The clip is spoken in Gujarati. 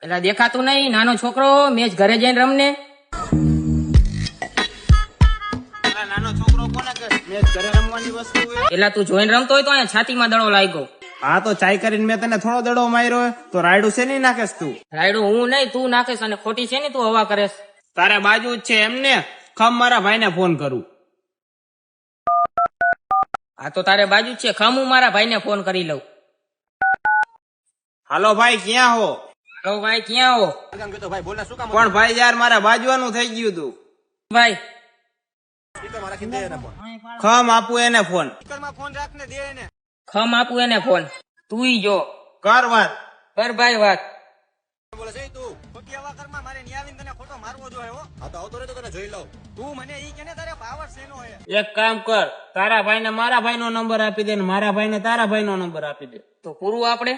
એટલે દેખાતું નહીં, નાનો છોકરો મેચ ઘરે જઈને રમને. નાનો છોકરો કોને કે મેચ ઘરે રમવાની વસ્તુ હોય? એટલે તું જોઈને રમતો હોય તો અહીંયા છાતીમાં દડો લાગ્યો. હા તો ચાઈ કરીને મેં તને થોડો દડો માર્યો હોય તો રાયડું છે નહીં નાખેસ તું? રાયડું હું નહીં, તું નાખેશ અને ખોટી છે ને તું હવા કરેશ. તારે બાજુ જ છે એમને? ખમ મારા ભાઈને ફોન કરું. આ તો તારે બાજુ જ છે, ખમ હું મારા ભાઈને ફોન કરી લઉં. હાલો ભાઈ, ક્યાં હો? તો ભાઈ ક્યાં હો? પણ ભાઈ યાર મારા બાજવાનું થઈ ગયું તું. ભાઈ ખમ આપું એને ફોન. ખમ આપું એને ફોન. તું જો કર વાત. કર ભાઈ વાત. એક કામ કર, તારા ભાઈને મારા ભાઈનો નંબર આપી દે ને મારા ભાઈને તારા ભાઈનો નંબર આપી દે. તો પૂરું આપણે